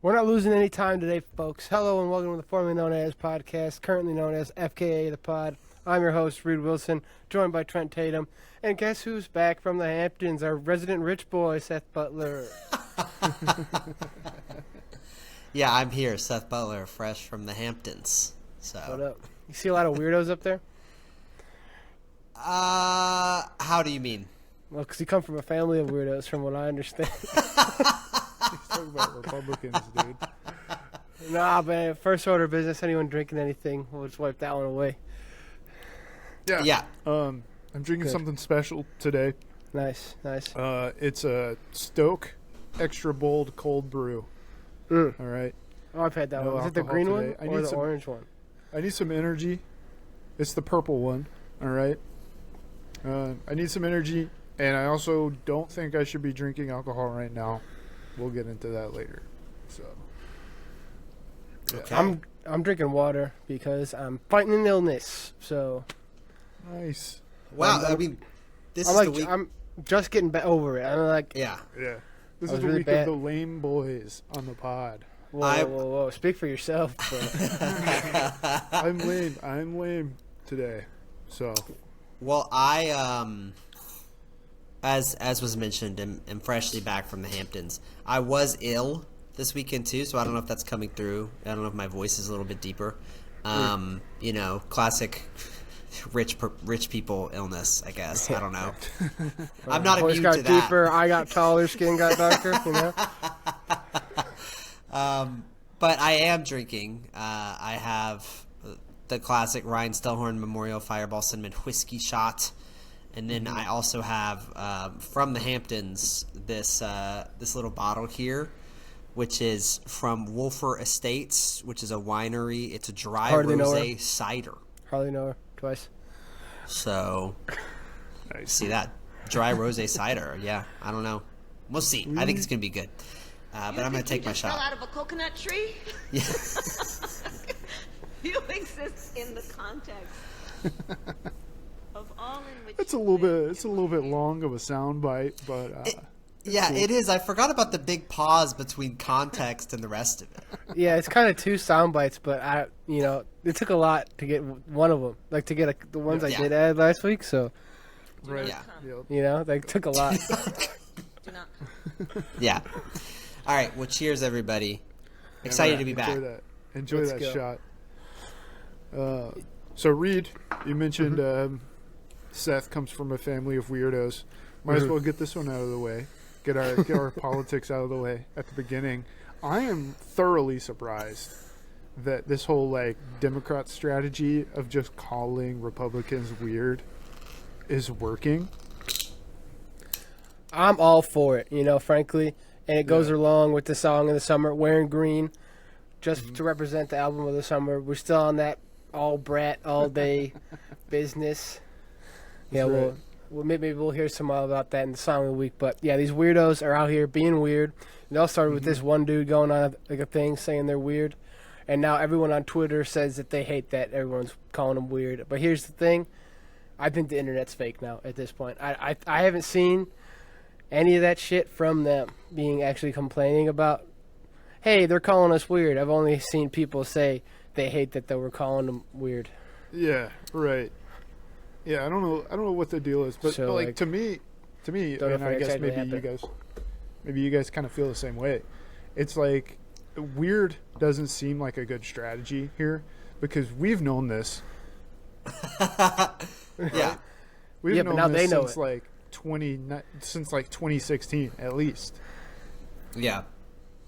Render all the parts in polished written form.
We're not losing any time today, folks. Hello and welcome to the formerly known as podcast, currently known as FKAthePod. I'm your host, Reed Wilson, joined by Trent Tatum. And guess who's back from the Hamptons? Our resident rich boy, Seth Butler. Yeah, I'm here, Seth Butler, fresh from the Hamptons. So. What up? You see a lot of weirdos up there? How do you mean? Well, because you come from a family of weirdos, from what I understand. He's talking about Republicans, dude. Nah, but first order of business, anyone drinking anything, we'll just wipe that one away. Yeah. I'm drinking Good. something special today. Nice. It's a Stoke Extra Bold Cold Brew. Mm. All right. Oh, I've had that No one. Is it the alcohol green today. one or the orange one? I need some energy. It's the purple one. All right. I need some energy, and I also don't think I should be drinking alcohol right now. We'll get into that later. So. Yeah. Okay. I'm drinking water because I'm fighting an illness. So Nice. Wow, I mean, this I'm is like the week. I'm just getting over it. I'm like, Yeah. Yeah. This I is was the really week bad. of the lame boys on the pod. whoa. Speak for yourself. Bro. I'm lame today. So. Well, I as was mentioned, am freshly back from the Hamptons. I was ill this weekend too, so I don't know if that's coming through. I don't know if my voice is a little bit deeper. You know, classic rich people illness, I guess. I don't know. I'm not Voice immune got to that. deeper. I got taller. Skin got darker. You know. But I am drinking. I have the classic Ryan Stellhorn Memorial Fireball Cinnamon Whiskey Shot. And then I also have from the Hamptons this little bottle here, which is from Wolfer Estates, which is a winery. It's a dry Hardly know rosé her. cider. Hardly know her twice. So, Nice. see that dry rosé cider? Yeah, I don't know. We'll see. I think it's gonna be good. But I'm gonna take my Fell shot. out of a coconut tree? Yeah. You exist in the context of all in which It's a you little live. bit. It's a little bit long of a sound bite, but Yeah, it is. I forgot about the big pause between context and the rest of it. Yeah, it's kind of two sound bites, but it took a lot to get one of them. Like to get the ones I Yeah. did add last week. So right. Yeah. Yep. they took a lot. Do not. Yeah. All right. Well, cheers, everybody. Excited to be back. Enjoy Let's that go. shot. So Reed, you mentioned Mm-hmm. Seth comes from a family of weirdos. Might as well get this one out of the way. Get our politics out of the way at the beginning. I am thoroughly surprised that this whole Democrat strategy of just calling Republicans weird is working. I'm all for it, frankly. And it goes Yeah. along with the song of the summer, Wearing Green, just to represent the album of the summer. We're still on that all brat, all day business. Yeah, That's well, right. maybe we'll hear some more about that in the song of the week. But yeah, these weirdos are out here being weird. It all started with this one dude going on a thing saying they're weird. And now everyone on Twitter says that they hate that everyone's calling them weird. But here's the thing. I think the internet's fake now at this point. I haven't seen any of that shit from them being actually complaining about, hey, they're calling us weird. I've only seen people say they hate that they were calling them weird. Yeah, right. Yeah, I don't know what the deal is, but, So, but like, to me, don't know and if I it guess actually maybe you guys kind of feel the same way. It's like weird doesn't seem like a good strategy here because we've known this. Yeah. We've Yeah, but known now this they know since since 2016 at least. Yeah.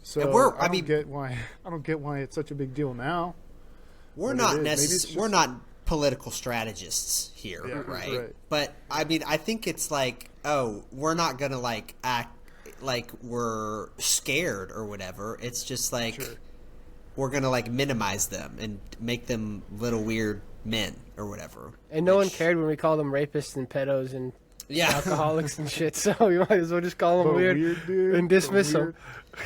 So And we're- I don't get why it's such a big deal now. We're But not it is. Maybe it's just- we're not political strategists here, Yeah, right? right. But I mean, I think it's like, oh, we're not gonna act like we're scared or whatever. It's just like Sure. we're gonna minimize them and make them little weird men or whatever. And no one which- cared when we called them rapists and pedos and Yeah. alcoholics and shit. So you might as well just call them But weird, dude, and dismiss but them.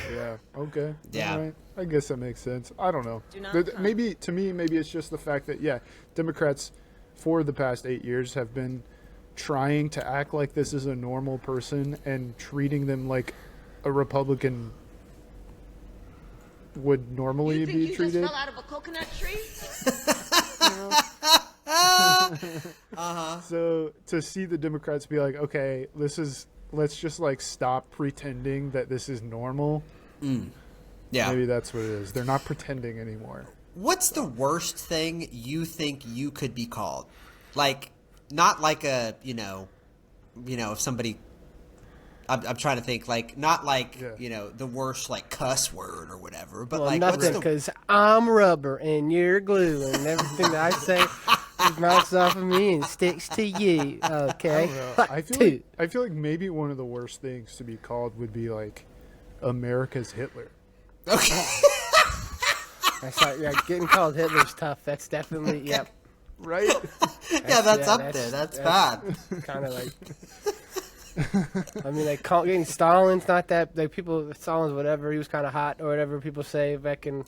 weird. Yeah. Okay. Yeah. All right. I guess that makes sense. I don't know. Do not But come. maybe to me, maybe it's just the fact that Democrats for the past 8 years have been trying to act like this is a normal person and treating them like a Republican would normally You think be you treated. just fell out of a coconut tree? So to see the Democrats be like, okay, let's just like stop pretending that this is normal. Yeah. Maybe that's what it is. They're not pretending anymore. What's the worst thing you think you could be called? Like, not like a, if somebody, I'm trying to think, like, not like, the worst, like, cuss word or whatever, but, Well, like, nothing, because I'm rubber and you're glue, and everything that I say bounces off of me and sticks to you. Okay. I feel like maybe one of the worst things to be called would be like America's Hitler. Okay. That's like, yeah, getting called Hitler's tough. That's definitely, yep. Right? Yeah, that's up there. That's bad. Kind of like. I mean, like getting Stalin's not that like people. Stalin's whatever. He was kind of hot or whatever people say back in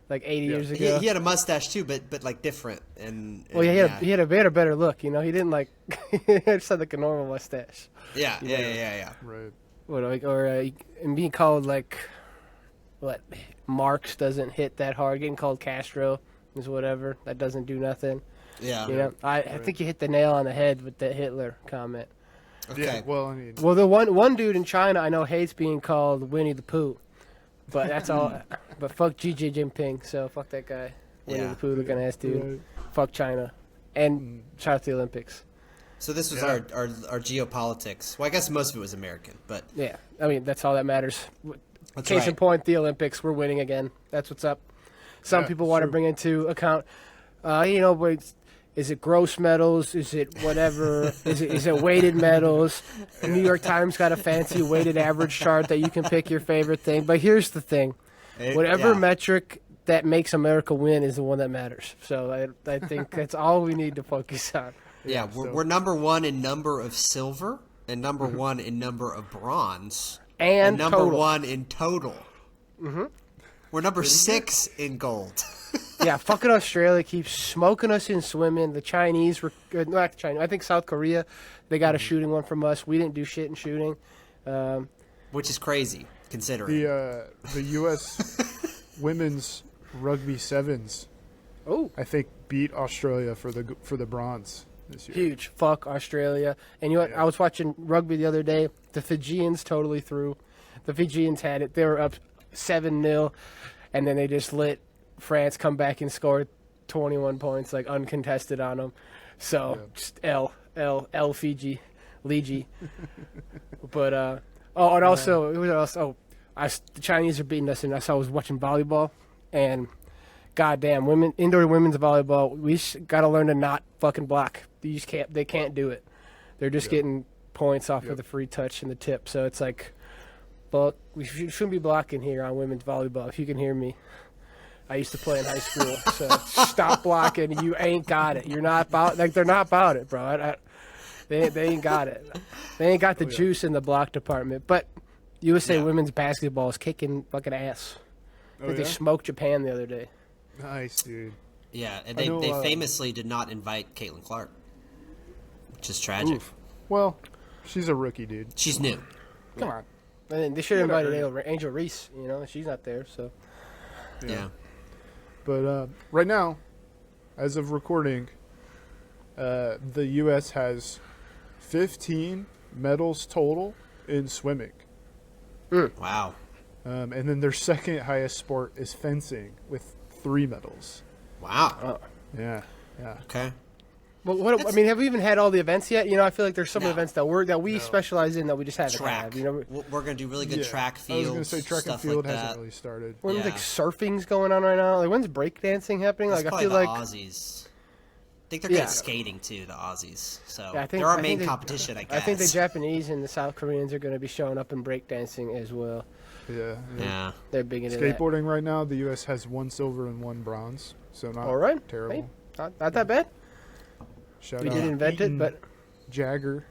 like 80 years ago. He had a mustache too, but like different. And well, yeah, he had a better look. He didn't like. He just had like a normal mustache. Yeah. Right. What and being called like, what? Marx doesn't hit that hard. Getting called Castro is whatever. That doesn't do nothing. Yeah. I think you hit the nail on the head with that Hitler comment. Okay. Yeah, well, I mean, The one dude in China I know hates being called Winnie the Pooh, but that's all. But fuck Xi Jinping, so fuck that guy. Winnie the Pooh looking ass dude. Right. Fuck China, and shout out to the Olympics. So this was our geopolitics. Well, I guess most of it was American, but Yeah, I mean that's all that matters. that's Case right. in point, the Olympics, we're winning again. That's what's up. Some Yeah, people want to true. bring into account, but is it gross medals? Is it whatever? is it weighted medals? The New York Times got a fancy weighted average chart that you can pick your favorite thing. But here's the thing: whatever metric that makes America win is the one that matters. So I think that's all we need to focus on. Yeah, we're number one in number of silver and number one in number of bronze And number total. one in total. Mm-hmm. We're number 6 in gold. Yeah, fucking Australia keeps smoking us in swimming. The Chinese were not China. I think South Korea, they got a shooting one from us. We didn't do shit in shooting. Which is crazy, considering. the U.S. women's rugby sevens, Oh, I think, beat Australia for the bronze this year. huge. Fuck Australia. And you know what? I was watching rugby the other day. The Fijians totally threw. The Fijians had it. They were up 7-0, and then they just let France come back and score 21 points, like uncontested on them. So just L Fiji, Liji. But and also it was also the Chinese are beating us, and I was watching volleyball, and goddamn, indoor women's volleyball, we got to learn to not fucking block. They can't do it. They're just getting points off of the free touch and the tip. So it's like, fuck, we shouldn't be blocking here on women's volleyball. If you can hear me, I used to play in high school. So stop blocking. You ain't got it. You're not about they're not about it, bro. They ain't got it. They ain't got the juice in the block department. But USA women's basketball is kicking fucking ass. I think they smoked Japan the other day. Nice, dude. Yeah, and I know, they famously did not invite Caitlin Clark, which is tragic. Oof. Well, she's a rookie, dude. She's new. Come on. And they should have invited Whatever. Angel Reese. She's not there. So Yeah. But right now, as of recording, the U.S. has 15 medals total in swimming. Wow. And then their second highest sport is fencing with 3 medals. Wow. Yeah. Okay. Well, have we even had all the events yet? I feel like there's some No. events that we specialize in that we just haven't Track. had. We're going to do really good track I was fields. going to say track and stuff field like hasn't that. really started. When Yeah. like surfing's going on right now, like when's breakdancing happening? That's Like I probably feel the like Aussies. I think they're Yeah. good at skating too, the Aussies. So Yeah, I think- they're our I main think they- competition, I guess. I think the Japanese and the South Koreans are going to be showing up in breakdancing as well. Yeah. Yeah. They're big into that. Skateboarding right now, the U.S. has 1 silver and 1 bronze. So not All right, terrible. Hey, not that bad. Shout We out did invent Eaton it, but Jagger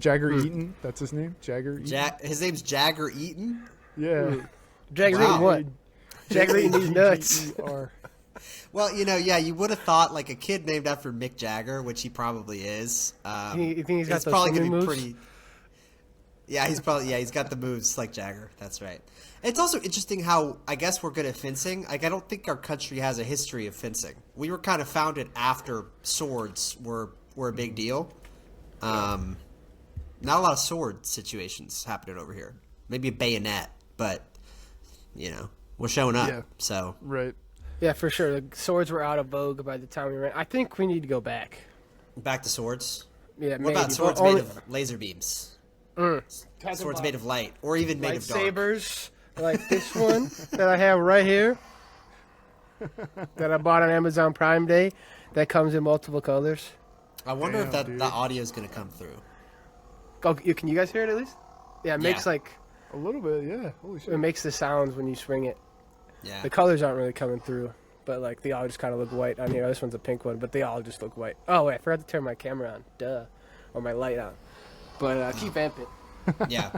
Eaton, that's his name. Jagger Eaton. His name's Jagger Eaton. Yeah. Jagger Wow. eating what? Jagger eating these nuts. G-E-R. Well, you would have thought like a kid named after Mick Jagger, which he probably is. You think he's got it's those probably swimming gonna be moves? pretty. Yeah, he's got the moves like Jagger. That's right. It's also interesting how I guess we're good at fencing. Like I don't think our country has a history of fencing. We were kind of founded after swords were a big deal. Not a lot of sword situations happening over here. Maybe a bayonet, but we're showing up. Yeah. So Right. Yeah, for sure. The swords were out of vogue by the time we ran. I think we need to go back. back to swords. Yeah, What maybe. about swords made of laser beams? Swords made of light, or even made of dark. Lightsabers, like this one that I have right here, that I bought on Amazon Prime Day, that comes in multiple colors. I wonder if Damn, the audio is going to come through. Oh, can you guys hear it at least? Yeah, it makes Yeah. A little bit, yeah. Holy shit. it makes the sounds when you swing it. Yeah. The colors aren't really coming through, but like they all just kind of look white on here. This one's a pink one, but they all just look white. Oh wait, I forgot to turn my camera on. Duh, or my light on. But keep vamping. Yeah.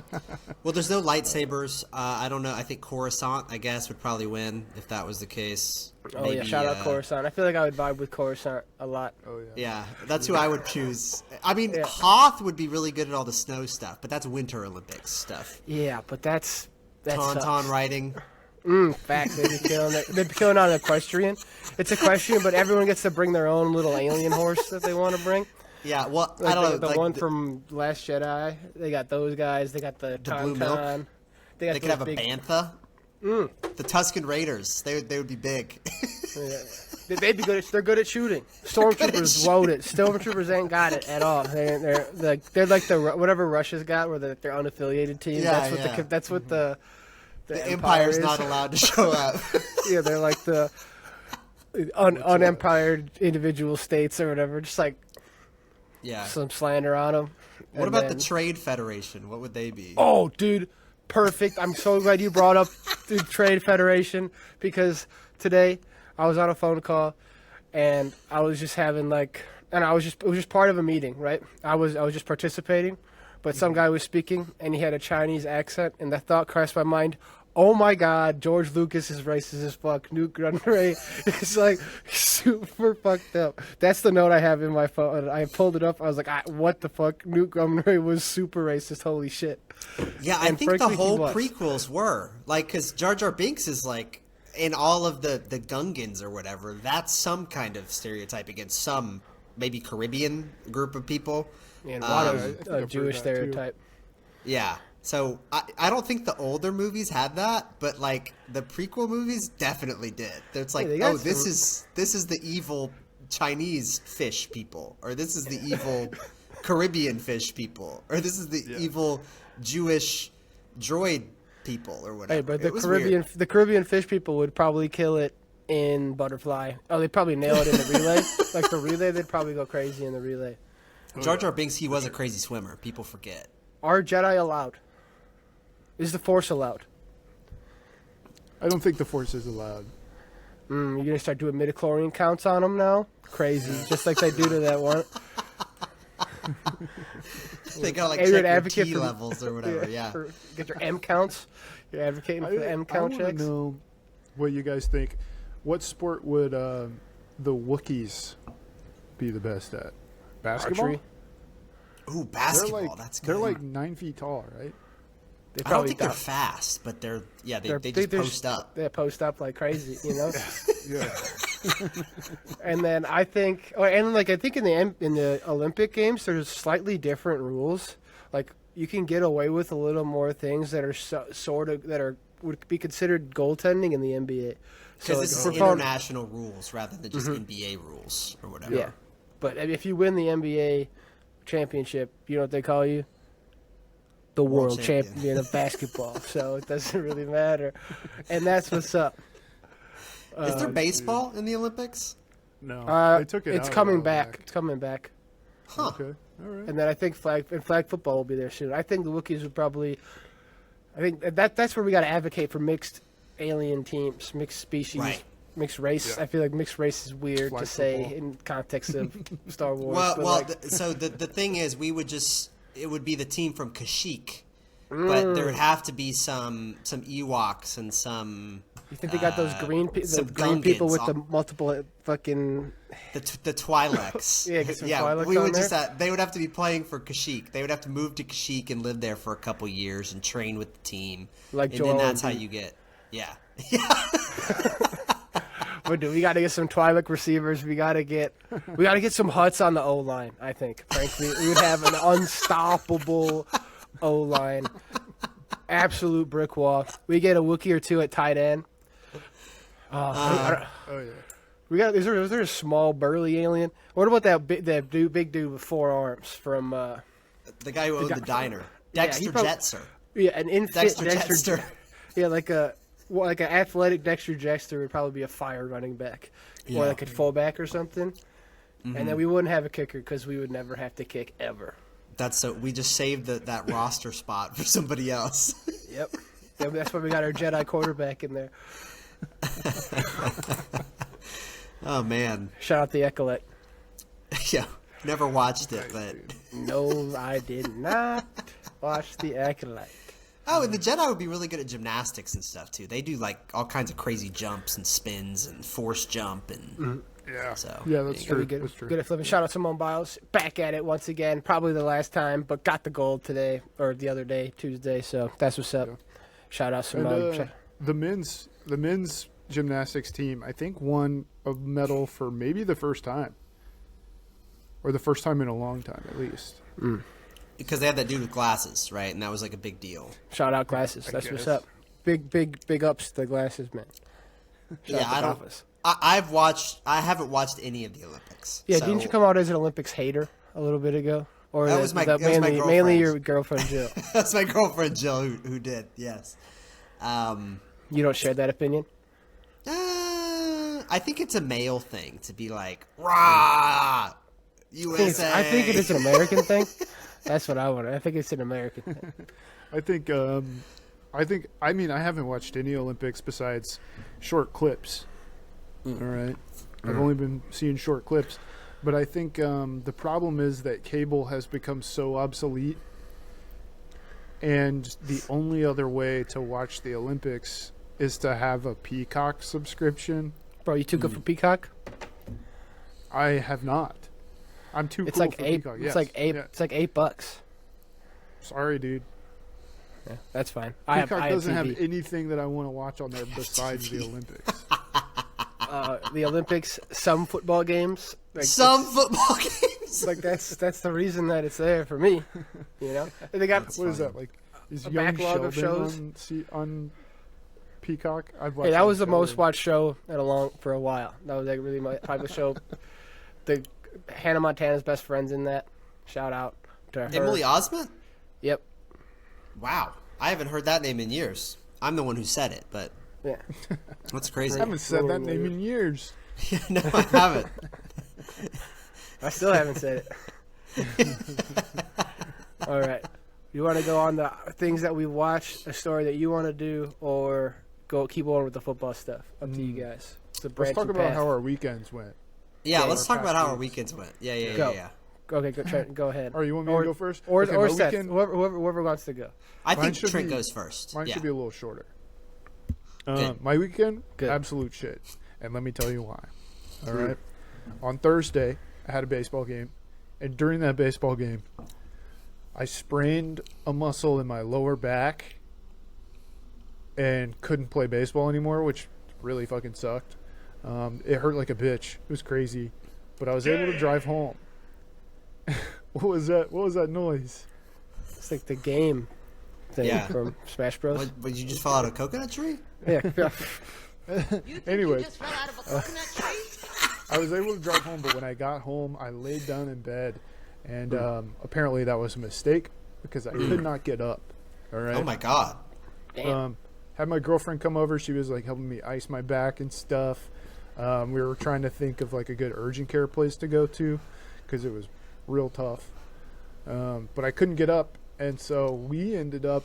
Well, there's no lightsabers. I don't know. I think Coruscant, I guess, would probably win if that was the case. Oh Maybe, yeah, shout out Coruscant. I feel like I would vibe with Coruscant a lot. Oh, yeah. Yeah, that's who I would choose. I mean, Yeah. Hoth would be really good at all the snow stuff, but that's Winter Olympics stuff. Yeah, but that Tauntaun sucks. riding. Fact, they'd be killing it. They'd be killing on equestrian. It's equestrian, but everyone gets to bring their own little alien horse that they want to bring. Yeah, well, Like I don't know. the like one from Last Jedi. They got those guys. They got the blue milk? Tauntaun. They got they could those have a big, bantha. The Tusken Raiders. They would be big. Yeah. They'd be good. They're good at shooting. Stormtroopers load it. Stormtroopers ain't got it at all. They're like the whatever Russia's got, where they're unaffiliated team. Yeah, that's what yeah. that's what the Empire's is. not allowed to show up. Yeah, they're like the unempired individual states or whatever. Just like Yeah. some slander on them. What about the Trade Federation? What would they be? Oh, dude, perfect. I'm so glad you brought up the Trade Federation, because today I was on a phone call and I was just having it was just part of a meeting, right? I was just participating, but some guy was speaking and he had a Chinese accent, and the thought crossed my mind, oh my God, George Lucas is racist as fuck. Newt Gunray is like super fucked up. That's the note I have in my phone. I pulled it up. I was like, what the fuck? Newt Gunray was super racist. Holy shit. Yeah, I And think the frankly, he whole was. prequels were. Like, because Jar Jar Binks is like, in all of the Gungans or whatever, that's some kind of stereotype against some maybe Caribbean group of people. And I what think a I've Jewish heard that, too. stereotype. Yeah. So I don't think the older movies had that, but like the prequel movies definitely did. It's like, they got this is the evil Chinese fish people, or this is the evil Caribbean fish people, or this is the evil Jewish droid people, or whatever. Hey, but It was weird. the Caribbean fish people would probably kill it in Butterfly. Oh, they'd probably nail it in the relay. Like the relay, they'd probably go crazy in the relay. Jar Jar Binks, he was a crazy swimmer. People forget. Are Jedi allowed? Is the Force allowed? I don't think the Force is allowed. You're gonna start doing midichlorian counts on them now? Crazy, just like they do to that one. They gotta like Hey, you're check an your advocate T for- levels or whatever. Yeah. Get your M counts. You're advocating for the M count I want checks. to know what you guys think. What sport would the Wookiees be the best at? Basketball? Archery. Ooh, They're basketball. like, That's good. they're like 9 feet tall, right? They I don't probably think they're don't. fast, but they They're- just they're- post up. They post up like crazy, you know. Yeah. And then I think, I think in the Olympic Games, there's slightly different rules. Like you can get away with a little more things that are would be considered goaltending in the NBA. Because like, this is if we're calling- international rules rather than just NBA rules or whatever. Yeah, but if you win the NBA championship, you know what they call you? The World world champion. champion of basketball. So it doesn't really matter, and that's what's up. Is there baseball in the Olympics? No. They took it It's out a coming while back. It's coming back. Huh. Okay. All right. And then I think flag football will be there soon. I think the Wookiees would probably. I think that's where we got to advocate for mixed alien teams, mixed species, Right. mixed race. Yeah. I feel like mixed race is weird Flag to say football. in context of Star Wars. Well, but well. like, So the thing is, it would be the team from Kashyyyk, but there would have to be some Ewoks and some You think they got those the some green people Gungans with the on- multiple fucking? the Twi'leks. Yeah, get some Twi'leks we on would there. just they would have to be playing for Kashyyyk. They would have to move to Kashyyyk and live there for a couple years and train with the team. Like and Joel then that's how Embiid. you get. Yeah. We got to get some Twi'lek receivers. We got to get some Huts on the O line. I think, frankly, we would have an unstoppable O line, absolute brick wall. We get a Wookiee or two at tight end. Oh yeah. We got is there a small burly alien? What about that big dude with 4 arms from? The guy who owned the diner, Yeah, Dexter he probably- Jetster. Yeah, an infant Dexter Dexter. Jetster. Yeah, like an athletic Dexter Jetster would probably be a fire running back, or like a fullback or something. And then we wouldn't have a kicker because we would never have to kick ever. That's so. We just saved that roster spot for somebody else. Yep. That's why we got our Jedi quarterback in there. Oh man. Shout out the Ecolette. Yeah. Never watched it, but No, I did not watch the Acolyte. oh, and the Jedi would be really good at gymnastics and stuff too. They do like all kinds of crazy jumps and spins and force jump and Yeah. so Yeah, that's Good, true. good, That's true. good at flipping. Shout out Simone Biles. Back at it once again. Probably the last time, but got the gold today or the other day, Tuesday. So that's what's up. Yeah. Shout out And Simone. the men's gymnastics team, I think, won a medal for maybe the first time, or the first time in a long time, at least. because they had that dude with glasses, right? And that was like a big deal. Shout out glasses. That's what's guess. up. Big ups to the glasses, man. Shout Yeah, out I the don't. Dolphins. I haven't watched any of the Olympics. Yeah, so- didn't you come out as an Olympics hater a little bit ago? Or That was my- that was my mainly girlfriend. your girlfriend Jill. That's my girlfriend Jill who did. Yes. You don't share that opinion? I think it's a male thing to be like, rah, USA. I think it is an American thing. That's what I want. I think it's an American thing. I mean, I haven't watched any Olympics besides short clips. All right. I've only been seeing short clips. But I think the problem is that cable has become so obsolete. And the only other way to watch the Olympics is to have a Peacock subscription. Bro, you too good for Peacock? I have not. I'm too It's cool like for eight. Peacock. It's Yes. like eight. Yeah. It's like $8. Sorry, dude. Yeah, that's fine. Peacock I doesn't have TV. any that I want to watch on there besides the Olympics. The Olympics, some football games. Like, Some football games. like that's the reason that it's there for me. You know, and they got What is that like? Is A Young backlog of Sheldon shows? on Peacock? I've watched. Hey, that Young was the most Sheldon. watched show for a while. That was like really my type of show. The Hannah Montana's best friends in that. Shout out to her. Emily Osment? Yep. Wow. I haven't heard that name in years. I'm the one who said it, but Yeah. that's crazy. I haven't said that name in years. No, I haven't. I still haven't said it. All right. You want to go on the things that we watched, a story that you want to do, or keep on with the football stuff? Up to you guys. It's a Let's branch talk and about path. how our weekends went. Yeah, Yeah, let's talk our about how our past weekends went. Yeah. Go. Okay, go, Trent, go ahead. Or you want me to go first? Or, Okay, or my Seth, weekend- whoever wants to go. I Mine think should Trent be- goes first. Mine yeah. should be a little shorter. Good. My weekend, Good. absolute shit. And let me tell you why. All right. On Thursday, I had a baseball game. And during that baseball game, I sprained a muscle in my lower back and couldn't play baseball anymore, which really fucking sucked. It hurt like a bitch. It was crazy. But I was able to drive home. What was that? What was that noise? It's like the game thing Yeah. from Smash Bros. What, you just fall out of a coconut tree? Yeah. You think Anyway. you just fell out of a coconut tree? I was able to drive home, but when I got home, I laid down in bed, and apparently that was a mistake because I could not get up. All right. Oh my god. Damn. Had my girlfriend come over. She was like helping me ice my back and stuff. We were trying to think of like a good urgent care place to go to because it was real tough. But I couldn't get up, and so we ended up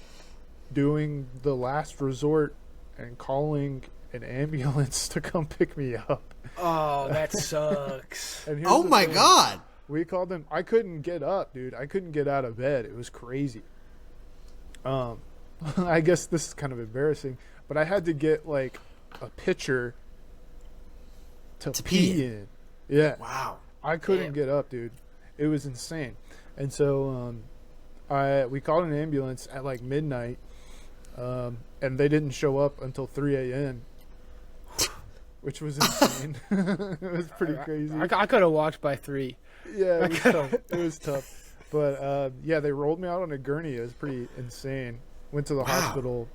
doing the last resort and calling an ambulance to come pick me up. Oh, that sucks. And here's Oh the my thing. god. We called them. I couldn't get up, dude. I couldn't get out of bed. It was crazy. I guess this is kind of embarrassing, but I had to get like a pitcher to pee pee in. Yeah. Wow. I couldn't Damn. get up, dude. It was insane. And so we called an ambulance at like midnight, and they didn't show up until 3 a.m., which was insane. It was pretty crazy. I could have walked by 3. Yeah, it was tough. It was tough. But, yeah, they rolled me out on a gurney. It was pretty insane. Went to the hospital.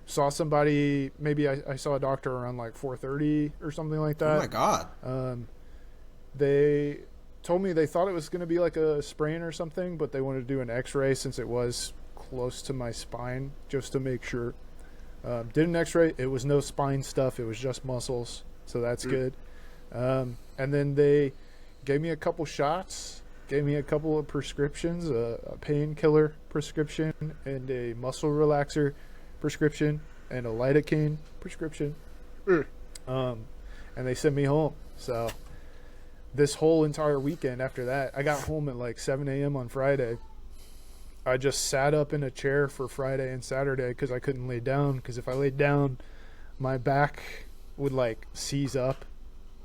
Saw somebody. Maybe I saw a doctor around like 4:30 or something like that. Oh, my God. They told me they thought it was going to be like a sprain or something, but they wanted to do an x-ray since it was close to my spine just to make sure. Did an x-ray. It was no spine stuff. It was just muscles. So that's good. And then they gave me a couple shots, gave me a couple of prescriptions, a painkiller prescription and a muscle relaxer prescription and a lidocaine prescription. And they sent me home. So this whole entire weekend after that, I got home at like 7 a.m. on Friday. I just sat up in a chair for Friday and Saturday because I couldn't lay down. Because if I laid down, my back would like seize up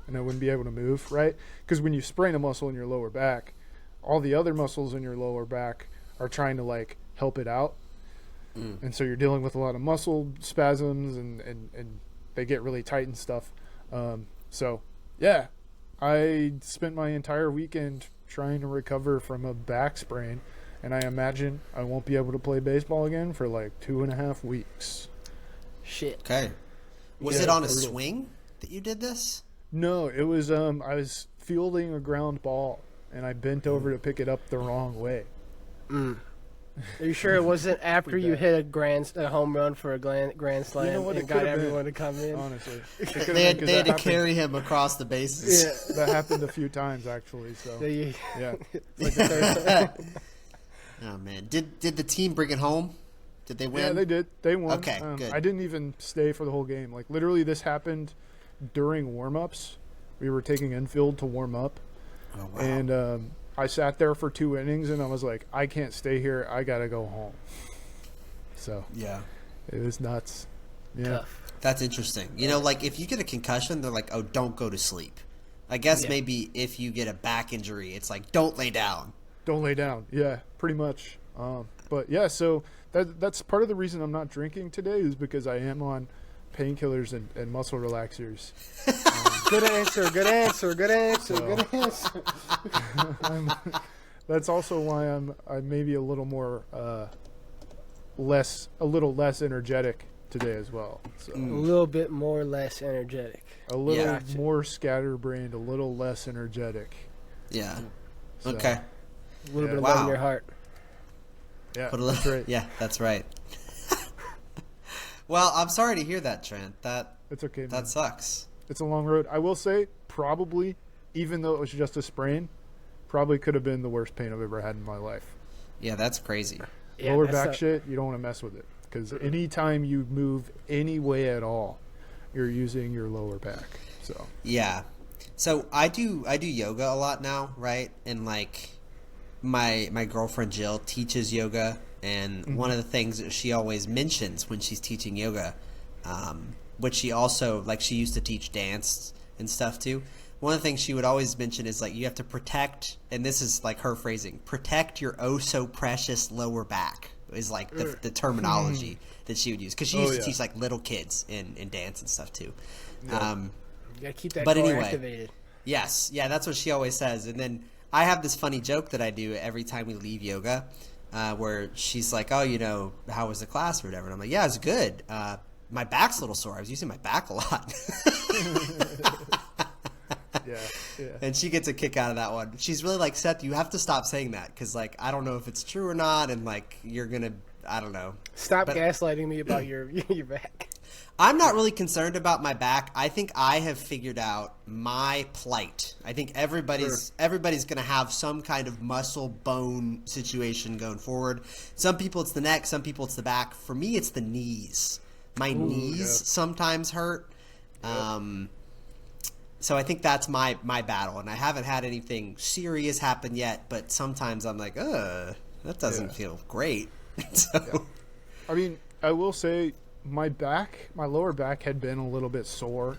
and I wouldn't be able to move, right? Because when you sprain a muscle in your lower back, all the other muscles in your lower back are trying to like help it out. And so you're dealing with a lot of muscle spasms and they get really tight and stuff. So, yeah, I spent my entire weekend trying to recover from a back sprain. And I imagine I won't be able to play baseball again for like 2.5 weeks. Shit. Okay. Was Yeah, it on a brutal. swing that you did this? No, it was I was fielding a ground ball and I bent over to pick it up the wrong way. Are you sure it wasn't after you bad. hit a home run for a grand slam You know what, and it got could've everyone been. to come in? Honestly, It could've They been had, 'cause they had that to happened- carry him across the bases. Yeah. That happened a few times actually. So So you, yeah, like the third Oh, man. Did the team bring it home? Did they win? yeah, they did. They won. Okay, good. I didn't even stay for the whole game. Like literally, this happened during warm-ups. We were taking infield to warm up, Oh, wow. and I sat there for 2 innings, and I was like, I can't stay here. I gotta go home. So Yeah. it was nuts. Yeah. tough. That's interesting. You know, like if you get a concussion, they're like, oh, don't go to sleep. I guess Yeah. maybe if you get a back injury, it's like, don't lay down. Don't lay down. Yeah, pretty much. But yeah, so that's part of the reason I'm not drinking today is because I am on painkillers and muscle relaxers. Good answer. Good answer. Good answer. So- Good answer. That's also why I'm maybe a little more less energetic today as well. So A little bit more less energetic. a little Yeah. more scatterbrained, a little less energetic. Yeah. So, Okay. A little Yeah. bit of Wow. love in your heart. Yeah, Put a that's little, right. Yeah, that's right. Well, I'm sorry to hear that, Trent. It's okay, man. That sucks. It's a long road. I will say, probably, even though it was just a sprain, probably could have been the worst pain I've ever had in my life. Yeah, that's crazy. Yeah, Lower that's back a- shit, you don't want to mess with it. Because anytime you move any way at all, you're using your lower back. So Yeah. So I do yoga a lot now, right? And like my girlfriend Jill teaches yoga, and one of the things that she always mentions when she's teaching yoga, which she also like she used to teach dance and stuff too. One of the things she would always mention is like you have to protect, and this is like her phrasing, protect your oh so precious lower back is like the terminology that she would use because she used to yeah. teach like little kids in dance and stuff too. You gotta keep that But core anyway. activated. Yes, yeah, that's what she always says. And then I have this funny joke that I do every time we leave yoga, where she's like, "Oh, you know, how was the class or whatever?" And I'm like, "Yeah, it was good. My back's a little sore. I was using my back a lot." yeah. And she gets a kick out of that one. She's really like, "Seth, you have to stop saying that because like I don't know if it's true or not, and like you're gonna, I don't know." Stop But- gaslighting me about your back. I'm not really concerned about my back. I think I have figured out my plight. I think everybody's going to have some kind of muscle bone situation going forward. Some people it's the neck, some people it's the back. For me, it's the knees. My knees sometimes hurt. So I think that's my battle, and I haven't had anything serious happen yet. But sometimes I'm like, that doesn't feel great. So I mean, I will say my lower back had been a little bit sore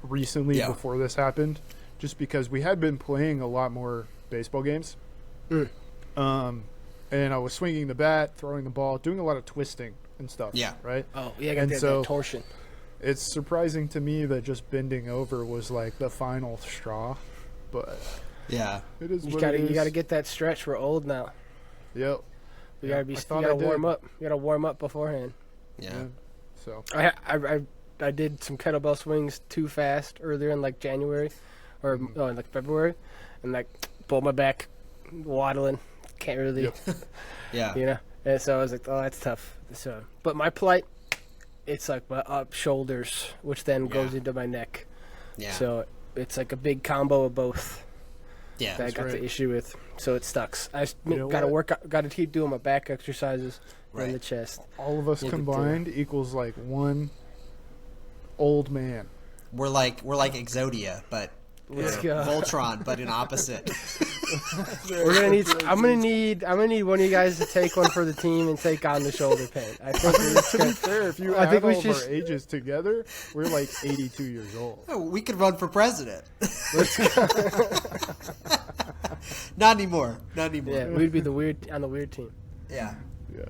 recently before this happened, just because we had been playing a lot more baseball games. And I was swinging the bat, throwing the ball, doing a lot of twisting and stuff. Yeah. Right? Oh, yeah, I got that torsion. It's surprising to me that just bending over was like the final straw. But yeah, it is you what gotta, it is. You got to get that stretch. We're old now. Yep. You gotta warm up. You gotta warm up beforehand. Yeah. So I did some kettlebell swings too fast earlier in like January, or in like February, and like pulled my back, waddling. Can't really, Yeah. You know. And so I was like, oh, that's tough. So, but my plight, it's like my up shoulders, which then goes into my neck. Yeah. So it's like a big combo of both. Yeah. That I got the issue with, so it sucks. I know got to keep doing my back exercises in the chest. all of us combined equals like one old man. We're like Exodia, but Let's go. Voltron, but in opposite. We're gonna need. I'm gonna need one of you guys to take one for the team and take on the shoulder pain. I think To be fair, if you add all of our ages together, we're like 82 years old. Oh, we could run for president. Let's go. Not anymore. Yeah, we'd be on the weird team. Yeah. Yeah.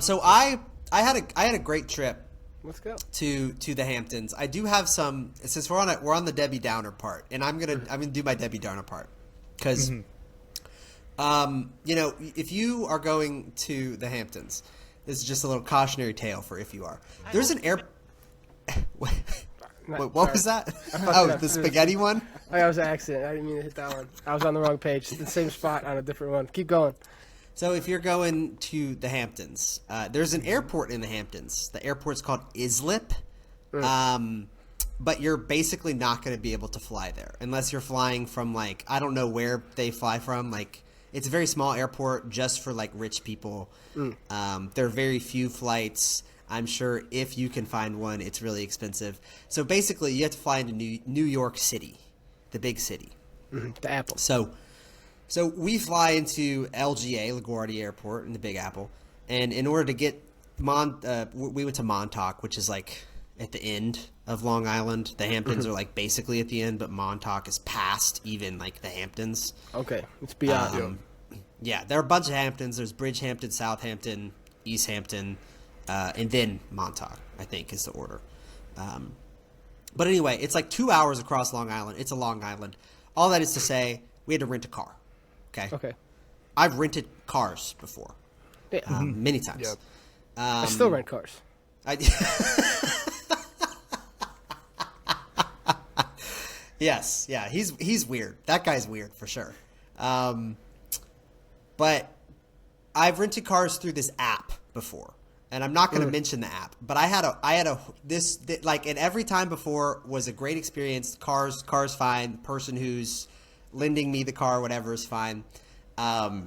So I had a great trip Let's go. to the Hamptons. I do have some, since we're on the Debbie Downer part, and I'm gonna do my Debbie Downer part because if you are going to the Hamptons, this is just a little cautionary tale for if you are. There's an air. Wait, what was that? Oh, the spaghetti one. That was an accident. I didn't mean to hit that one. I was on the wrong page. The same spot on a different one. Keep going. So if you're going to the Hamptons, there's an airport in the Hamptons. The airport's called Islip, but you're basically not going to be able to fly there unless you're flying from, like, I don't know where they fly from. Like, it's a very small airport just for, like, rich people. There are very few flights. I'm sure if you can find one, it's really expensive. So basically, you have to fly into New York City, the big city. The Apple. So we fly into LGA, LaGuardia Airport in the Big Apple, and in order to get we went to Montauk, which is like at the end of Long Island. The Hamptons are like basically at the end, but Montauk is past even like the Hamptons. Okay, it's beyond. Yeah, there are a bunch of Hamptons. There's Bridgehampton, Southampton, East Hampton, and then Montauk, I think, is the order. But anyway, it's like 2 hours across Long Island. It's a Long Island. All that is to say, we had to rent a car. Okay. I've rented cars before, many times. Yep. I still rent cars. Yes, yeah, he's weird. That guy's weird for sure. But I've rented cars through this app before, and I'm not going to mention the app. But and every time before was a great experience. Cars fine. The person who's lending me the car, whatever, is fine. But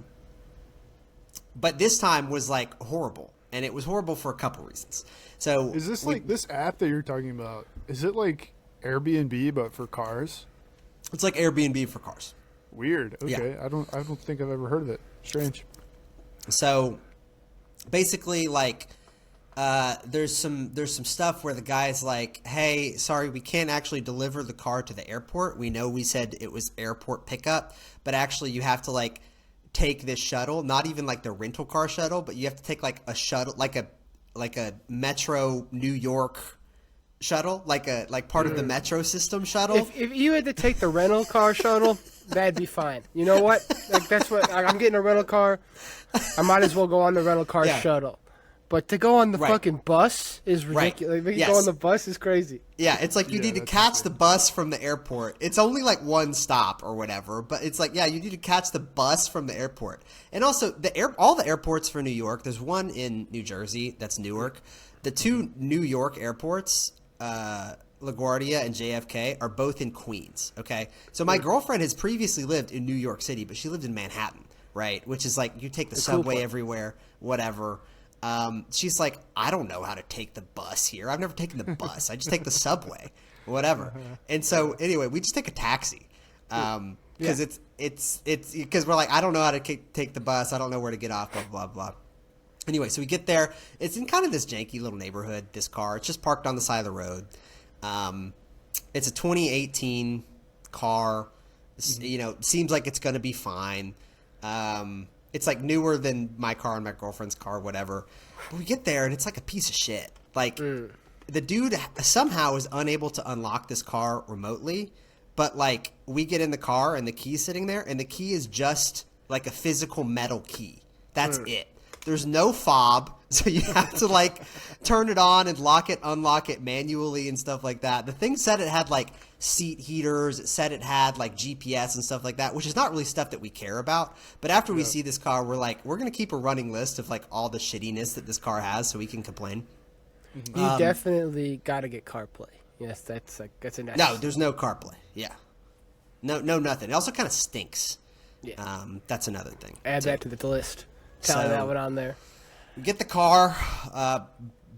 this time was like horrible, and it was horrible for a couple reasons. So is this like this app that you're talking about? Is it like Airbnb but for cars? It's like Airbnb for cars. Weird. Okay, Yeah. I don't think I've ever heard of it. Strange. So basically, like, there's some stuff where the guy's like, hey, sorry, we can't actually deliver the car to the airport. We know we said it was airport pickup, but actually you have to like take this shuttle, not even like the rental car shuttle, but you have to take like a shuttle, like a Metro New York shuttle, like part of the Metro system shuttle. If you had to take the rental car shuttle, that'd be fine. You know what? Like that's what I'm getting a rental car. I might as well go on the rental car shuttle. But to go on the fucking bus is ridiculous. Like, go on the bus is crazy. Yeah, it's like you need to catch the bus from the airport. It's only like one stop or whatever, but it's like, yeah, you need to catch the bus from the airport. And also, all the airports for New York, there's one in New Jersey, that's Newark. The two New York airports, LaGuardia and JFK, are both in Queens, okay? So my girlfriend has previously lived in New York City, but she lived in Manhattan, right? Which is like, you take the subway everywhere, whatever. She's like, I don't know how to take the bus here. I've never taken the bus. I just take the subway, whatever. And so anyway, we just take a taxi. Because it's because we're like, I don't know how to take the bus. I don't know where to get off, blah, blah, blah. Anyway, so we get there. It's in kind of this janky little neighborhood, this car. It's just parked on the side of the road. It's a 2018 car. You know, seems like it's going to be fine. It's like newer than my car and my girlfriend's car, whatever. But we get there and it's like a piece of shit. Like the dude somehow is unable to unlock this car remotely. But like we get in the car and the key's sitting there and the key is just like a physical metal key. That's it. There's no fob, so you have to like turn it on and lock it, unlock it manually and stuff like that. The thing said it had like seat heaters. It said it had like GPS and stuff like that, which is not really stuff that we care about. But after we see this car, we're like, we're going to keep a running list of like all the shittiness that this car has so we can complain. You definitely got to get CarPlay. Yes, that's a nice. No, there's no CarPlay. Yeah. No, nothing. It also kind of stinks. Yeah. That's another thing. Add that to the list. Tell that one on there. Get the car,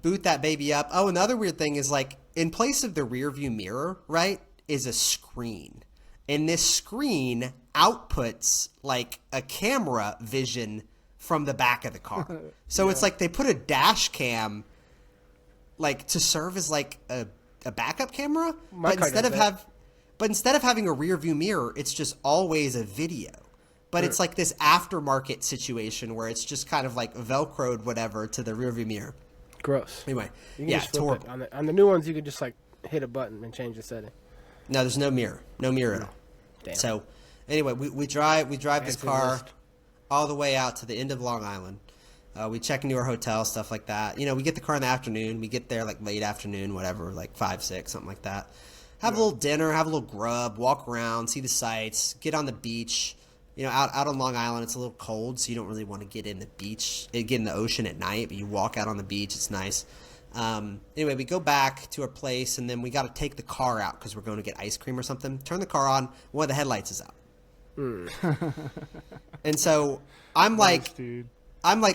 boot that baby up. Oh, another weird thing is like in place of the rear view mirror, right, is a screen. And this screen outputs like a camera vision from the back of the car. So it's like they put a dash cam like to serve as like a backup camera. But instead of having a rear view mirror, it's just always a video. But it's like this aftermarket situation where it's just kind of like Velcroed whatever to the rearview mirror. Gross. Anyway, you can just flip it. On the new ones, you could just like hit a button and change the setting. No, there's no mirror. No mirror at all. Damn. So anyway, we drive this car all the way out to the end of Long Island. We check into our hotel, stuff like that. You know, we get the car in the afternoon. We get there like late afternoon, whatever, like 5, 6, something like that. Have a little dinner, have a little grub, walk around, see the sights, get on the beach. You know, out on Long Island, it's a little cold, so you don't really want to get in the beach, get in the ocean at night, but you walk out on the beach, it's nice. Anyway, we go back to our place, and then we got to take the car out because we're going to get ice cream or something. Turn the car on, one of the headlights is out. And so I'm like,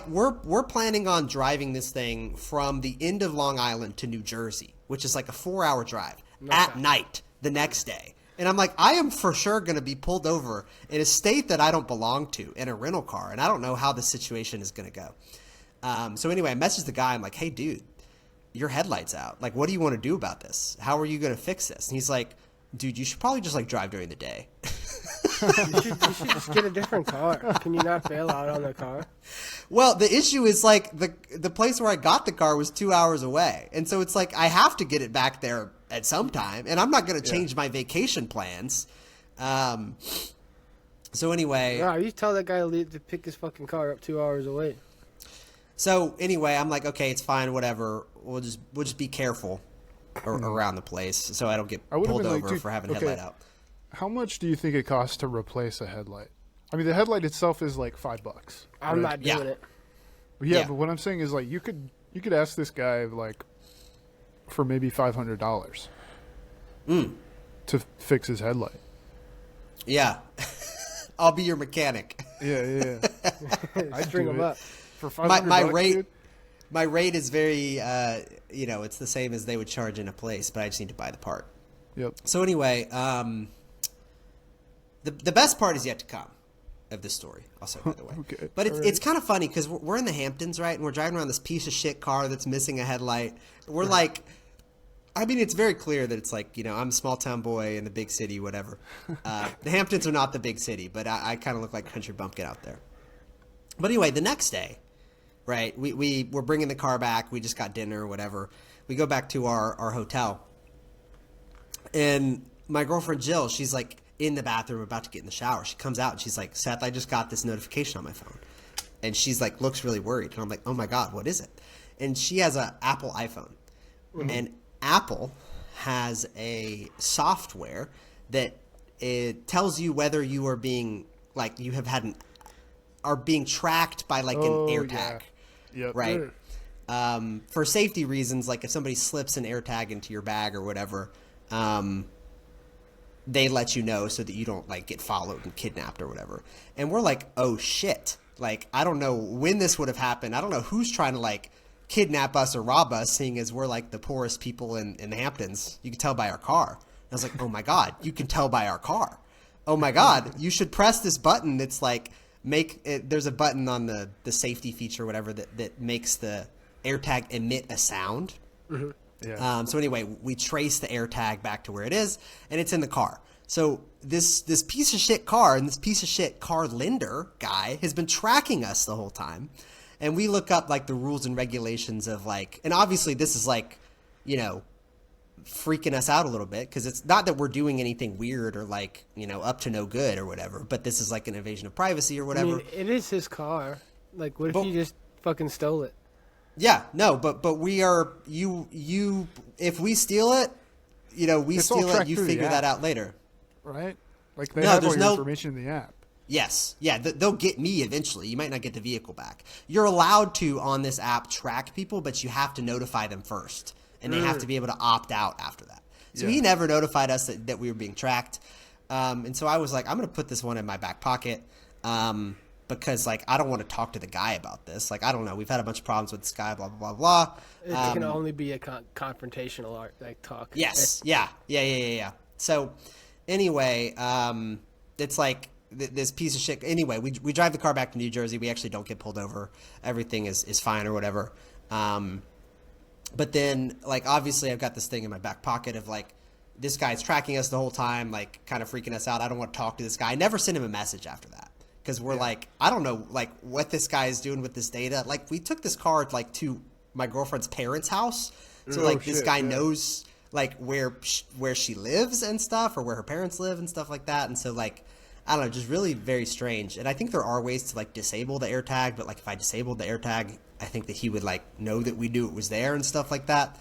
we're planning on driving this thing from the end of Long Island to New Jersey, which is like a 4-hour drive at night the next day. And I'm like, I am for sure going to be pulled over in a state that I don't belong to in a rental car. And I don't know how the situation is going to go. So anyway, I messaged the guy. I'm like, hey, dude, your headlight's out. Like, what do you want to do about this? How are you going to fix this? And he's like, dude, you should probably just like drive during the day. You should just get a different car. Can you not bail out on the car? Well, the issue is like the place where I got the car was 2 hours away. And so it's like I have to get it back there at some time. And I'm not going to change my vacation plans. So anyway. No, you tell that guy to pick his fucking car up 2 hours away. So anyway, I'm like, okay, it's fine, whatever. We'll just be careful around the place so I don't get pulled over for having a headlight out. How much do you think it costs to replace a headlight? I mean, the headlight itself is like $5. I'm not doing it. Yeah, but what I'm saying is like you could ask this guy like for maybe $500 to fix his headlight. Yeah, I'll be your mechanic. Yeah. I'd String them up for $500. My rate is very, it's the same as they would charge in a place, but I just need to buy the part. Yep. So anyway, the best part is yet to come of this story, also, by the way. Okay. But it's kind of funny because we're in the Hamptons, right? And we're driving around this piece of shit car that's missing a headlight. We're like, I mean, it's very clear that it's like, I'm a small town boy in the big city, whatever. The Hamptons are not the big city, but I kind of look like a country bumpkin out there. But anyway, the next day, right, we're bringing the car back. We just got dinner or whatever. We go back to our hotel. And my girlfriend Jill, she's like in the bathroom about to get in the shower. She comes out and she's like, Seth, I just got this notification on my phone. And she's like, looks really worried. And I'm like, oh my God, what is it? And she has an Apple iPhone. Mm-hmm. And Apple has a software that it tells you whether you are being like are being tracked by like an AirTag. Yeah. Yep. Right. For safety reasons, like if somebody slips an AirTag into your bag or whatever, they let you know so that you don't like get followed and kidnapped or whatever. And we're like, oh shit. Like, I don't know when this would have happened. I don't know who's trying to like kidnap us or rob us, seeing as we're like the poorest people in the Hamptons. You can tell by our car. And I was like, oh my God, you can tell by our car. Oh my God, you should press this button that's like there's a button on the safety feature or whatever that makes the AirTag emit a sound. Mm-hmm. Yeah. So anyway, we trace the AirTag back to where it is, and it's in the car. So this piece of shit car and this piece of shit car lender guy has been tracking us the whole time. And we look up like the rules and regulations of like, and obviously this is like, you know, freaking us out a little bit because it's not that we're doing anything weird or like, you know, up to no good or whatever, but this is like an invasion of privacy or whatever. I mean, it is his car. Like, what if he just fucking stole it? Yeah, no, but we are you if we steal it, you know, we It's all steal it, tracked you through the figure app. that out later. Right? Like they No, have there's all your no- information in the app. Yes. Yeah, they'll get me eventually. You might not get the vehicle back. You're allowed to on this app track people, but you have to notify them first, and they have to be able to opt out after that. So Yeah. he never notified us that we were being tracked. And so I was like, I'm going to put this one in my back pocket. Because like I don't want to talk to the guy about this. Like I don't know. We've had a bunch of problems with this guy. Blah blah blah blah. It can only be a confrontational art like talk. Yes. Yeah. So anyway, it's like this piece of shit. Anyway, we drive the car back to New Jersey. We actually don't get pulled over. Everything is fine or whatever. But then like obviously I've got this thing in my back pocket of like this guy's tracking us the whole time, like kind of freaking us out. I don't want to talk to this guy. I never sent him a message after that. Because we're like, I don't know, like what this guy is doing with this data. Like we took this car like to my girlfriend's parents' house, so like this guy knows like where she lives and stuff, or where her parents live and stuff like that. And so like, I don't know, just really very strange. And I think there are ways to like disable the AirTag, but like if I disabled the AirTag, I think that he would like know that we knew it was there and stuff like that.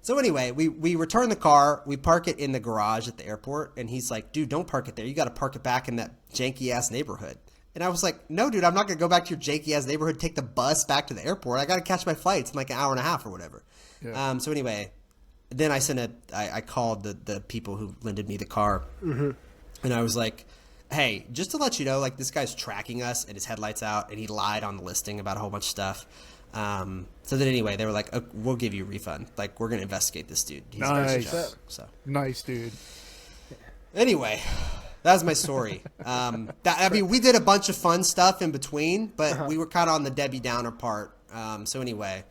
So anyway, we return the car, we park it in the garage at the airport, and he's like, dude, don't park it there. You got to park it back in that janky-ass neighborhood. And I was like, no, dude, I'm not going to go back to your janky-ass neighborhood, take the bus back to the airport. I got to catch my flights in like an hour and a half or whatever. Yeah. So anyway, then I called the people who lended me the car, and I was like, hey, just to let you know, like this guy's tracking us and his headlights out, and he lied on the listing about a whole bunch of stuff. So then anyway, they were like, oh, we'll give you a refund. Like, we're going to investigate this dude. He's Nice. So Nice, dude. anyway, that was my story. I mean, we did a bunch of fun stuff in between, but we were kind of on the Debbie Downer part. So anyway,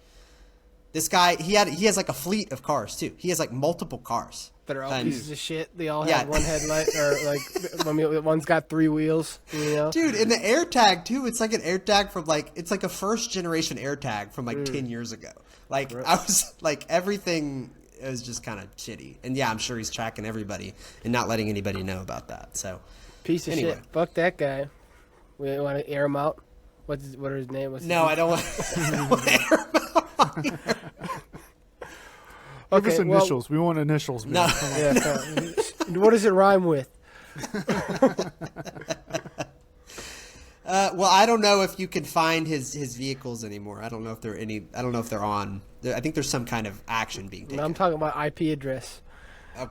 this guy, he has like a fleet of cars too. He has like multiple cars. That are all And- pieces of shit. They all Yeah. have one headlight, or like, I mean, one's got 3 wheels. You know, Dude, and the AirTag too, it's like an AirTag from like, it's like a first generation AirTag from like 10 years ago. Like I was like, everything is just kind of shitty. And yeah, I'm sure he's tracking everybody and not letting anybody know about that. So piece of anyway. shit. Fuck that guy. We want to air him out. What is his name? What's his no, name? I don't want to air him out here. Give us Okay, well- initials. We want initials, man. No. Come on. Yeah, what does it rhyme with? Well, I don't know if you can find his vehicles anymore. I don't know if I don't know if they're on. I think there's some kind of action being taken. I'm talking about IP address. Uh,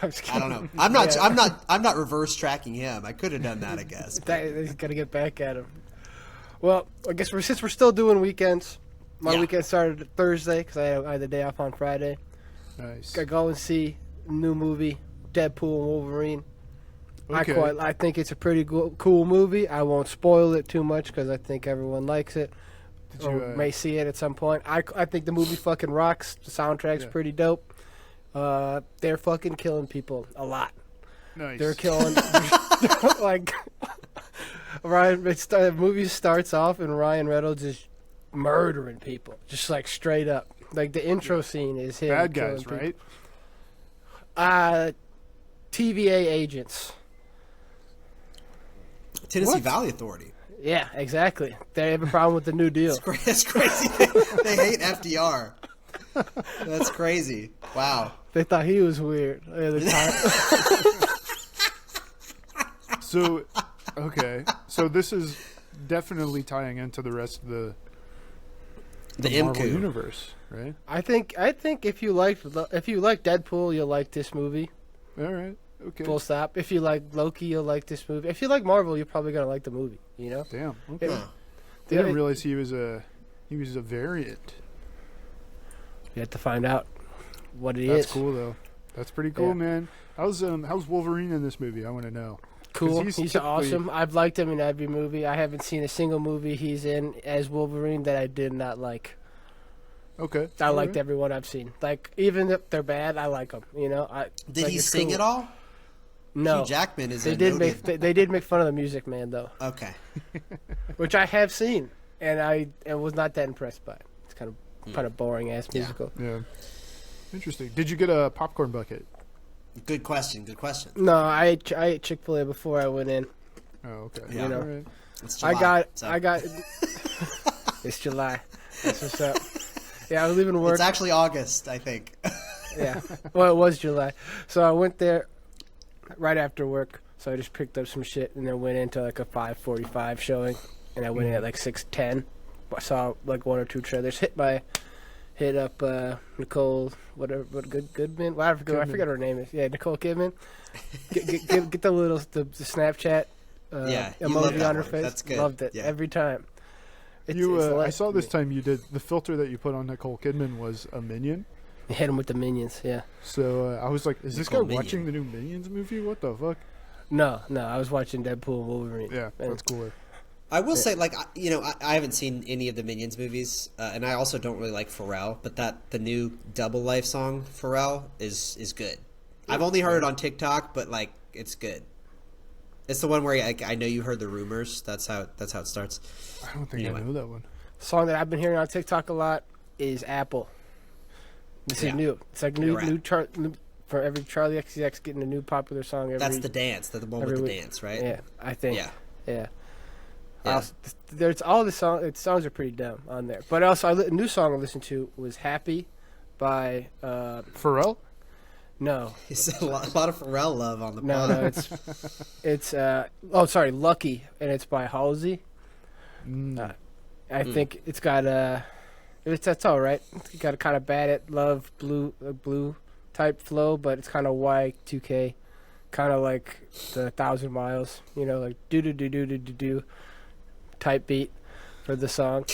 I'm just I kidding. don't know. I'm not. Yeah. I'm not reverse tracking him. I could have done that, I guess. He's got to get back at him. Well, I guess since we're still doing weekends, my Yeah. weekend started Thursday because I had the day off on Friday. Nice. I go and see a new movie, Deadpool and Wolverine. Okay. I think it's a pretty cool movie. I won't spoil it too much because I think everyone likes it. Did Or you, may see it at some point. I think the movie fucking rocks. The soundtrack's Yeah. pretty dope. They're fucking killing people a lot. Nice. They're killing like Ryan. The movie starts off and Ryan Reynolds is murdering people, just like straight up. Like the intro scene is him. Bad killing guys, people. right? TVA agents. Tennessee What? Valley Authority. Yeah, exactly. They have a problem with the New Deal. That's crazy. They hate FDR. That's crazy. Wow. They thought he was weird at the time. So, okay. So this is definitely tying into the rest of the Marvel MCU. universe, right? I think if you like Deadpool, you'll like this movie. All right. Okay. Full stop. If you like Loki, you'll like this movie. If you like Marvel, you're probably gonna like the movie. You know. Damn. Okay. It- I didn't realize he was a variant. You have to find out what he That's is. cool though. That's pretty cool, Yeah. man. How's Wolverine in this movie? I want to know. cool. he's He's typically- awesome. I've liked him in every movie. I haven't seen a single movie he's in as Wolverine that I did not like. Okay. I all liked right. everyone I've seen. Like, even if they're bad, I like them. You know. Did like, he it's sing cool. at all? No. Hugh Jackman is They a did noted... make they did make fun of the Music Man though, Okay. which I have seen, and I was not that impressed by. It's kind of boring ass Yeah. musical. Yeah. Interesting. Did you get a popcorn bucket? Good question. Good question. No, I ate Chick-fil-A before I went in. Oh, okay. Yeah. All know. right. It's July, I got. It's July. That's what's up. Yeah, I was leaving work. It's actually August, I think. Yeah. Well, it was July. So I went there right after work. So I just picked up some shit and then went into like a 5:45 showing, and I went in at like 6:10. I saw like one or two trailers. Hit up Nicole, Goodman. Well, I forget her name is. Yeah, Nicole Kidman. Get the Snapchat Yeah, you love emoji that on her one. face. That's good. Loved it Yeah. every time. It's I lit saw for this me. time you did the filter that you put on Nicole Kidman was a minion. You hit him with the minions. Yeah. So I was like, is this guy Nicole Minion. watching the new Minions movie? What the fuck? No, I was watching Deadpool and Wolverine. Yeah, And that's cooler. I will say, like, I haven't seen any of the Minions movies, and I also don't really like Pharrell, but the new Double Life song, Pharrell, is good. I've only heard it on TikTok, but, like, it's good. It's the one where I know you heard the rumors. That's how it starts. I don't think Anyway. I know that one. Song that I've been hearing on TikTok a lot is Apple. This Yeah. is new. It's like New rap. new for every Charlie XCX getting a new popular song every. That's the dance. That's the one with every the week. dance, right? Yeah, I think. Yeah. Yeah. Yeah. There's all the songs are pretty dumb on there. But also, a new song I listened to was "Happy" by Pharrell? no, He said a lot of Pharrell love on the no, pod. it's "Lucky" and it's by Halsey. I think it's got that's all right. It's got a kind of bad at love blue type flow, but it's kind of Y2K, kind of like the 1,000 Miles, like do do do do do do do type beat for the song.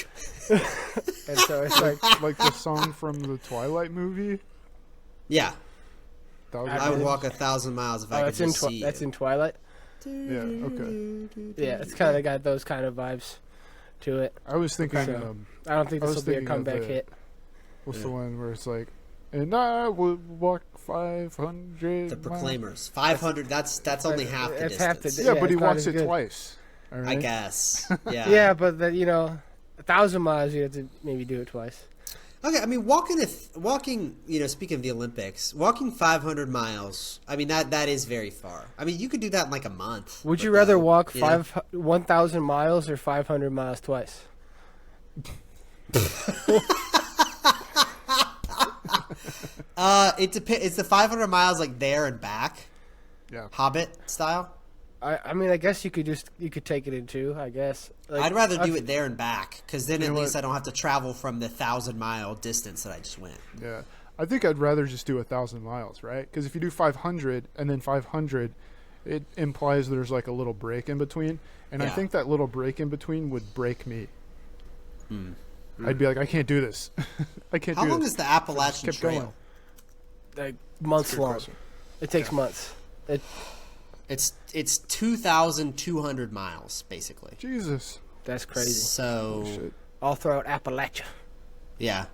And so it's like Like the song from the Twilight movie? Yeah. That was I would walk 1,000 miles if I could that's in just see that's you. in Twilight. Yeah, okay. Yeah, it's kind of got those kind of vibes to it. I was thinking, So, I don't think I this was will be a thinking of comeback the- hit. what's the one where it's like, and I would walk 500 The miles. Proclaimers. 500, that's only half the It's half the distance. Yeah, Yeah, but he it's not walks as it good. twice. All right? I guess. Yeah. Yeah, but 1,000 miles you have to maybe do it twice. Okay, I mean, walking, speaking of the Olympics, walking 500 miles, I mean, that is very far. I mean, you could do that in like a month. Would you but, rather walk you know? 1,000 miles or 500 miles twice? It depends. It's the 500 miles like there and back, Yeah. Hobbit style. I mean, I guess you could take it in two. I guess. Like, I'd rather do it there and back because then You at know least what? I don't have to travel from the 1,000-mile distance that I just went. Yeah. I think I'd rather just do 1,000 miles, right? Because if you do 500 and then 500, it implies there's like a little break in between. And I Yeah. think that little break in between would break me. I'd be like, I can't do this. I can't How do long this. is the Appalachian Kept Trail? going. like months Good long. question. It takes months. It's 2,200 miles basically. Jesus. That's crazy. So Shit. All throughout Appalachia. yeah,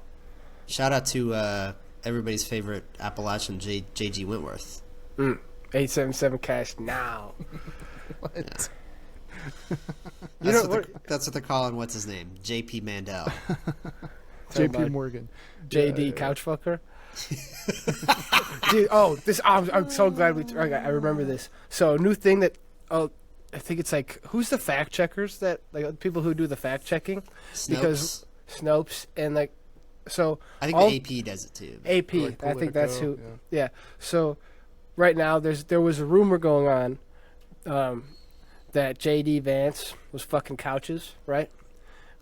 shout out to everybody's favorite Appalachian J.G. Wentworth. 877 cash now. What? That's, know that's what they're calling. What's his name? J.P. Mandel. JP about Morgan. JD Yeah. Couchfucker. Dude, I'm so glad I remember this. So, new thing that I think it's like, who's the fact checkers that, like, people who do the fact checking? Because Snopes and, like, so. I think all- the AP does it too. AP, Like I think that's who. Politico, Yeah. So, right now, there was a rumor going on that J.D. Vance was fucking couches, right?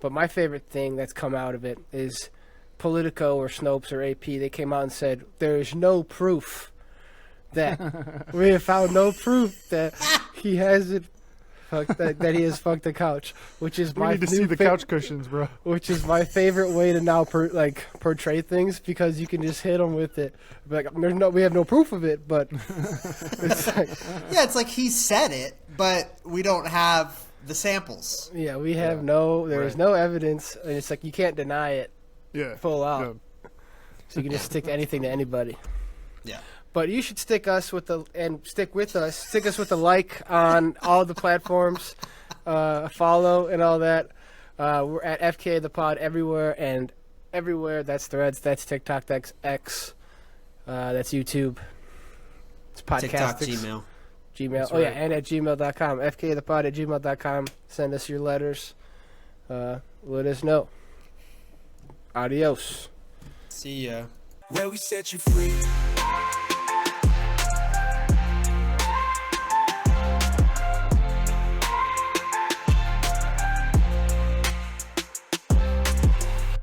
But my favorite thing that's come out of it is Politico or Snopes or AP. They came out and said there is no proof that we have found no proof that he hasn't that he has fucked the couch, which is We my need to see the couch cushions, bro. which is my favorite way to now portray things, because you can just hit them with it. Like, we have no proof of it, but it's like, Yeah, it's like he said it, but we don't have the samples. yeah, we have there is Right. no evidence, and it's like you can't deny it Yeah. full out. Yeah. So you can just stick anything to anybody. Yeah. But you should stick us with the like on all the platforms, follow and all that. We're at FKAthePod everywhere and everywhere. That's Threads, that's TikTok, that's X, that's YouTube. It's podcast. TikTok, Gmail. Gmail. That's Oh yeah, right. and at gmail.com. FKAthePod@gmail.com. Send us your letters. Let us know. Adios. See ya. Where we set you free.